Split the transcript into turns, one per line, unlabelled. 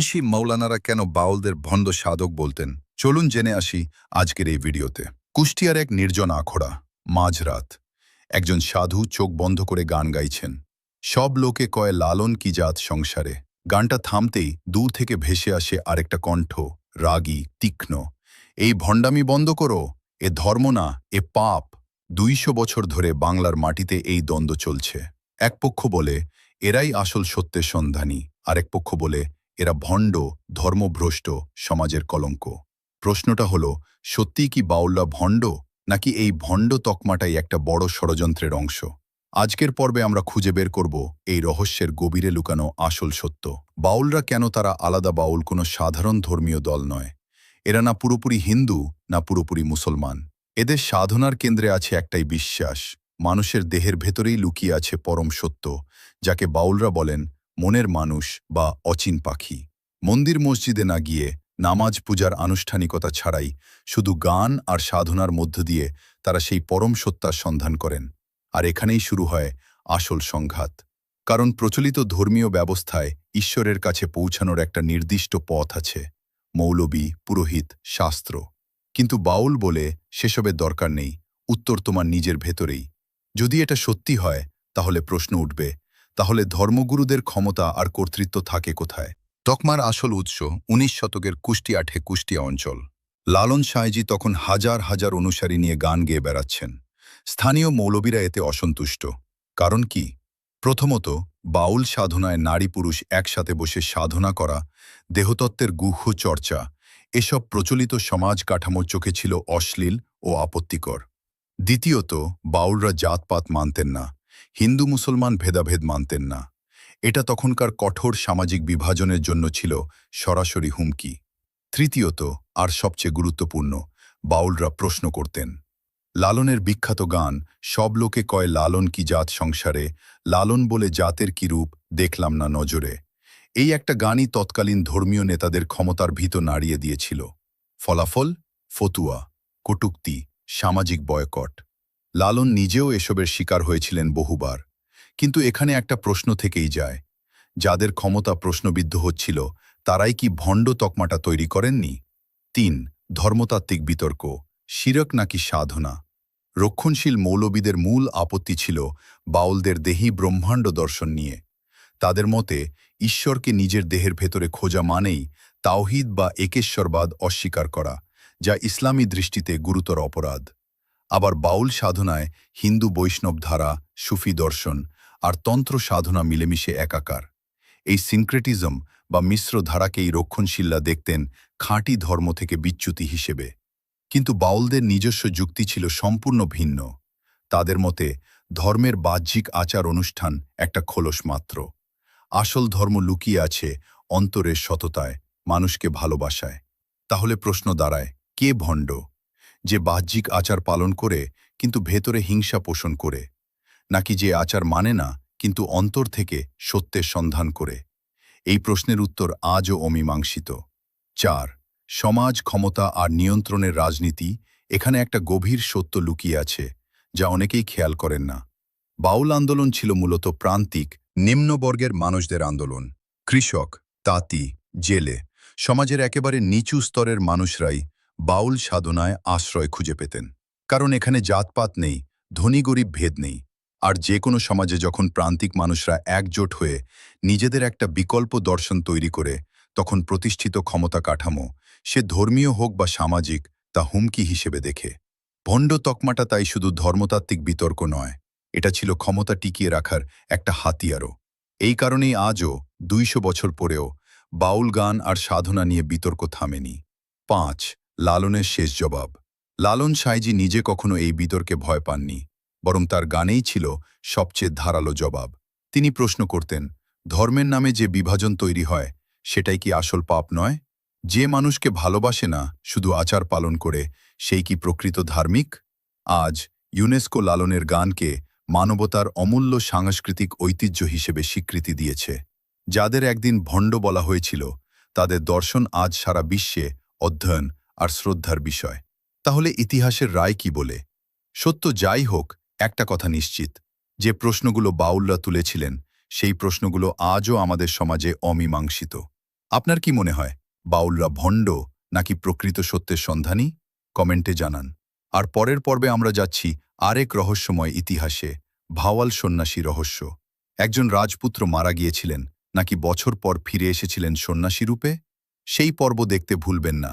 মুন্সি মৌলানারা কেন বাউলদের ভণ্ড সাধক বলতেন, চলুন জেনে আসি আজকের এই ভিডিওতে। কুষ্টিয়ার এক নির্জন আখড়া, মাঝরাত। একজন সাধু চোখ বন্ধ করে গান গাইছেন। সব লোকে কয় লালন কি জাত সংসারে। গানটা থামতেই দূর থেকে ভেসে আসে আরেকটা কণ্ঠ, রাগী, তীক্ষ্ণ। এই ভণ্ডামি বন্ধ করো, এ ধর্ম না, এ পাপ। ২০০ বছর ধরে বাংলার মাটিতে এই দ্বন্দ্ব চলছে। এক পক্ষ বলে এরাই আসল সত্যের সন্ধানী, আরেক পক্ষ বলে এরা ভণ্ড, ধর্মভ্রষ্ট, সমাজের কলঙ্ক। প্রশ্নটা হলো, সত্যিই কি বাউলরা ভণ্ড, নাকি এই ভণ্ড তকমাটাই একটা বড় ষড়যন্ত্রের অংশ? আজকের পর্বে আমরা খুঁজে বের করব এই রহস্যের গভীরে লুকানো আসল সত্য। বাউলরা কেন তারা আলাদা? বাউল কোনো সাধারণ ধর্মীয় দল নয়। এরা না পুরোপুরি হিন্দু, না পুরোপুরি মুসলমান। এদের সাধনার কেন্দ্রে আছে একটাই বিশ্বাস, মানুষের দেহের ভেতরেই লুকিয়ে আছে পরম সত্য, যাকে বাউলরা বলেন মনের মানুষ বা অচিন পাখি। মন্দির মসজিদে না গিয়ে, নামাজ পূজার আনুষ্ঠানিকতা ছাড়াই, শুধু গান আর সাধনার মধ্য দিয়ে তারা সেই পরম সত্যার সন্ধান করেন। আর এখানেই শুরু হয় আসল সংঘাত। কারণ প্রচলিত ধর্মীয় ব্যবস্থায় ঈশ্বরের কাছে পৌঁছানোর একটা নির্দিষ্ট পথ আছে, মৌলবী, পুরোহিত, শাস্ত্র। কিন্তু বাউল বলে সেসবের দরকার নেই, উত্তর তোমার নিজের ভেতরেই। যদি এটা সত্যি হয়, তাহলে প্রশ্ন উঠবে, তাহলে ধর্মগুরুদের ক্ষমতা আর কর্তৃত্ব থাকে কোথায়? তকমার আসল উৎস ১৯ শতকের কুষ্টিয়া অঞ্চল। লালন সাঁইজি তখন হাজার হাজার অনুসারী নিয়ে গান গেয়ে বেড়াচ্ছেন। স্থানীয় মৌলবীরা এতে অসন্তুষ্ট। কারণ কি? প্রথমত, বাউল সাধনায় নারী পুরুষ একসাথে বসে সাধনা করা, দেহতত্ত্বের গুহ্য চর্চা, এসব প্রচলিত সমাজ কাঠামোর চোখে ছিল অশ্লীল ও আপত্তিকর। দ্বিতীয়ত, বাউলরা জাতপাত মানতেন না, হিন্দু মুসলমান ভেদাভেদ মানতেন না। এটা তখনকার কঠোর সামাজিক বিভাজনের জন্য ছিল সরাসরি হুমকি। তৃতীয়ত, আর সবচেয়ে গুরুত্বপূর্ণ, বাউলরা প্রশ্ন করতেন। লালনের বিখ্যাত গান সব লোকে কয় লালন কি জাত সংসারে, লালন বলে জাতের কি রূপ দেখলাম না নজরে। এই একটা গানই তৎকালীন ধর্মীয় নেতাদের ক্ষমতার ভিত নাড়িয়ে দিয়েছিল। ফলাফল? ফতুয়া, কটূক্তি, সামাজিক বয়কট। লালন নিজেও এসবের শিকার হয়েছিলেন বহুবার। কিন্তু এখানে একটা প্রশ্ন থেকেই যায়, যাদের ক্ষমতা প্রশ্নবিদ্ধ হচ্ছিল, তারাই কি ভণ্ড তকমাটা তৈরি করেননি? ৩. ধর্মতাত্ত্বিক বিতর্ক, শিরক নাকি সাধনা। রক্ষণশীল মৌলবীদের মূল আপত্তি ছিল বাউলদের দেহি ব্রহ্মাণ্ড দর্শন নিয়ে। তাদের মতে ঈশ্বরকে নিজের দেহের ভেতরে খোঁজা মানেই তাওহীদ বা একেশ্বরবাদ অস্বীকার করা, যা ইসলামী দৃষ্টিতে গুরুতর অপরাধ। আবার বাউল সাধনায় হিন্দু বৈষ্ণব ধারা, সুফি দর্শন আর তন্ত্র সাধনা মিলেমিশে একাকার। এই সিনক্রেটিজম বা মিশ্র ধারাকেই রক্ষণশীলরা দেখতেন খাঁটি ধর্ম থেকে বিচ্যুতি হিসেবে। কিন্তু বাউলদের নিজস্ব যুক্তি ছিল সম্পূর্ণ ভিন্ন। তাদের মতে ধর্মের বাহ্যিক আচার অনুষ্ঠান একটা খোলস মাত্র। আসল ধর্ম লুকিয়ে আছে অন্তরের সততায়, মানুষকে ভালোবাসায়। তাহলে প্রশ্ন দাঁড়ায়, কে ভণ্ড? যে বাহ্যিক আচার পালন করে কিন্তু ভেতরে হিংসা পোষণ করে, নাকি যে আচার মানে না কিন্তু অন্তর থেকে সত্যের সন্ধান করে? এই প্রশ্নের উত্তর আজও অমীমাংসিত। ৪. সমাজ, ক্ষমতা আর নিয়ন্ত্রণের রাজনীতি। এখানে একটা গভীর সত্য লুকিয়ে আছে, যা অনেকেই খেয়াল করেন না। বাউল আন্দোলন ছিল মূলত প্রান্তিক, নিম্নবর্গের মানুষদের আন্দোলন। কৃষক, তাঁতি, জেলে, সমাজের একেবারে নিচু স্তরের মানুষরাই বাউল সাধনায় আশ্রয় খুঁজে পেতেন। কারণ এখানে জাতপাত নেই, ধনী গরিব ভেদ নেই। আর যে কোনো সমাজে যখন প্রান্তিক মানুষরা একজোট হয়ে নিজেদের একটা বিকল্প দর্শন তৈরি করে, তখন প্রতিষ্ঠিত ক্ষমতা কাঠামো, সে ধর্মীয় হোক বা সামাজিক, তা হুমকি হিসেবে দেখে। ভণ্ড তকমাটা তাই শুধু ধর্মতাত্ত্বিক বিতর্ক নয়, এটা ছিল ক্ষমতা টিকিয়ে রাখার একটা হাতিয়ারও। এই কারণেই আজও ২০০ বছর পরেও বাউল গান আর সাধনা নিয়ে বিতর্ক থামেনি। ৫. লালনের শেষ জবাব। লালন সাঁইজি নিজে কখনো এই বিতর্কে ভয় পাননি, বরং তার গানেই ছিল সবচেয়ে ধারালো জবাব। তিনি প্রশ্ন করতেন, ধর্মের নামে যে বিভাজন তৈরি হয়, সেটাই কি আসল পাপ নয়? যে মানুষকে ভালোবাসে না, শুধু আচার পালন করে, সেই কি প্রকৃত ধার্মিক? আজ ইউনেস্কো লালনের গানকে মানবতার অমূল্য সাংস্কৃতিক ঐতিহ্য হিসেবে স্বীকৃতি দিয়েছে। যাদের একদিন ভণ্ড বলা হয়েছিল, তাদের দর্শন আজ সারা বিশ্বে অধ্যয়ন আর শ্রদ্ধার বিষয়। তাহলে ইতিহাসের রায় কি বলে? সত্য যাই হোক, একটা কথা নিশ্চিত, যে প্রশ্নগুলো বাউলরা তুলেছিলেন, সেই প্রশ্নগুলো আজও আমাদের সমাজে অমীমাংসিত। আপনার কি মনে হয় বাউলরা ভণ্ড নাকি প্রকৃত সত্যের সন্ধানী? কমেন্টে জানান। আর পরের পর্বে আমরা যাচ্ছি আরেক রহস্যময় ইতিহাসে, ভাওয়াল সন্ন্যাসী রহস্য। একজন রাজপুত্র মারা গিয়েছিলেন নাকি বছর পর ফিরে এসেছিলেন সন্ন্যাসী রূপে? সেই পর্ব দেখতে ভুলবেন না।